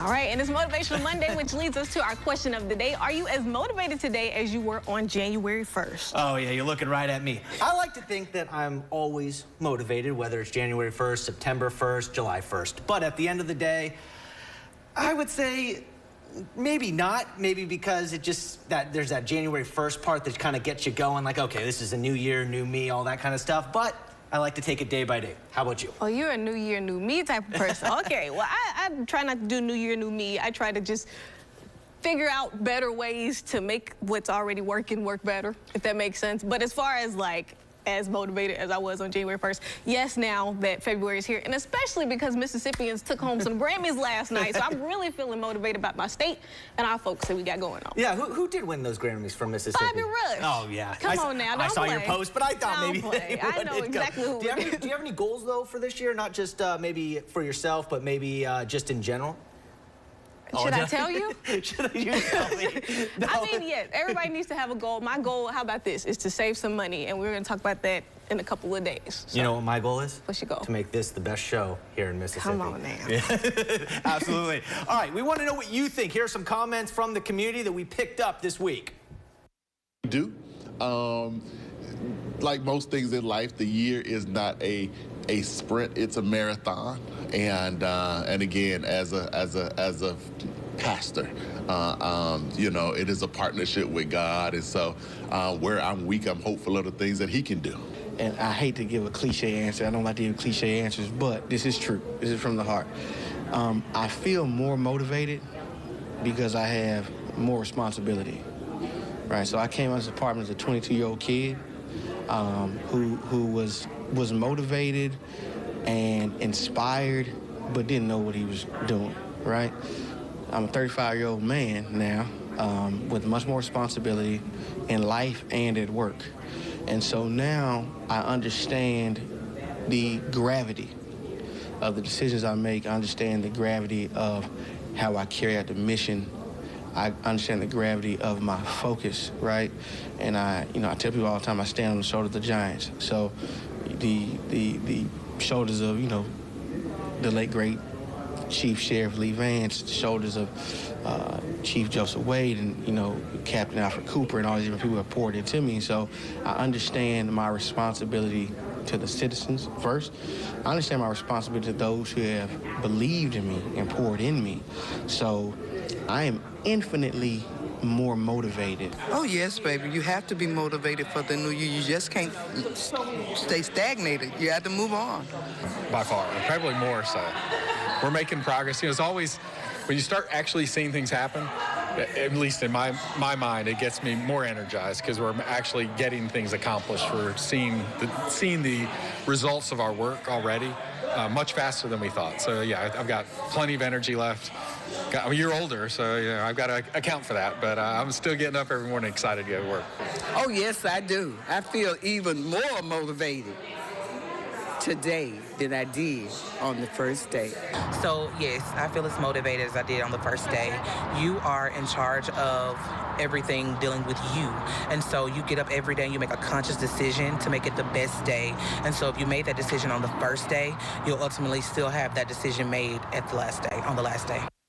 All right, and it's Motivational Monday, which leads us to our question of the day. Are you as motivated today as you were on January 1st? Oh, yeah, you're looking right at me. I like to think that I'm always motivated, whether it's January 1st, September 1st, July 1st. But at the end of the day, I would say maybe not. Maybe because it just, there's that January 1st part that kind of gets you going, like, okay, this is a new year, new me, all that kind of stuff. But I like to take it day by day. How about you? Oh, you're a new year, new me type of person. Okay, well, I try not to do new year, new me. I try to just figure out better ways to make what's already working work better, if that makes sense. But as far as like, as motivated as I was on January 1st. Yes, now that February is here, and especially because Mississippians took home some Grammys last night, so I'm really feeling motivated about my state and our folks that we got going on. Yeah, who did win those Grammys from Mississippi? Bobby Rush. Oh, yeah. Come on now, don't I saw play. your post, but I thought Don't maybe play. I know exactly who. Do you have any goals, though, for this year? Not just maybe for yourself, but maybe just in general? Should I tell you? Should you tell me? No. I mean, yes, everybody needs to have a goal. My goal, how about this, is to save some money, and we're going to talk about that in a couple of days. So, you know what my goal is? What's your goal? To make this the best show here in Mississippi. Come on now. Yeah. Absolutely. All right, we want to know what you think. Here are some comments from the community that we picked up this week. Like most things in life, the year is not a sprint; it's a marathon. And again, as a pastor, you know, it is a partnership with God, and so where I'm weak, I'm hopeful of the things that He can do. And I hate to give a cliche answer. I don't like to give cliche answers, but this is true. This is from the heart. I feel more motivated because I have more responsibility. Right, so I came out of this apartment as a 22-year-old kid who was motivated and inspired, but didn't know what he was doing, right? I'm a 35-year-old man now with much more responsibility in life and at work. And so now I understand the gravity of the decisions I make. I understand the gravity of how I carry out the mission. I understand the gravity of my focus, right? And I tell people all the time, I stand on the shoulders of the giants. So the shoulders of, the late great Chief Sheriff Lee Vance, the shoulders of Chief Joseph Wade, and Captain Alfred Cooper, and all these different people have poured into me. So I understand my responsibility to the citizens first. I understand my responsibility to those who have believed in me and poured in me. So I am infinitely more motivated. Oh, yes, baby. You have to be motivated for the new year. You just can't stay stagnated. You have to move on. By far, probably more so. We're making progress. It's always, when you start actually seeing things happen, at least in my mind, it gets me more energized because we're actually getting things accomplished. We're seeing the results of our work already much faster than we thought. So, yeah, I've got plenty of energy left. I'm a year older, so I've got to account for that. But I'm still getting up every morning excited to go to work. Oh, yes, I do. I feel even more motivated today than I did on the first day. So, yes, I feel as motivated as I did on the first day. You are in charge of everything dealing with you. And so you get up every day and you make a conscious decision to make it the best day. And so if you made that decision on the first day, you'll ultimately still have that decision made at the last day, on the last day.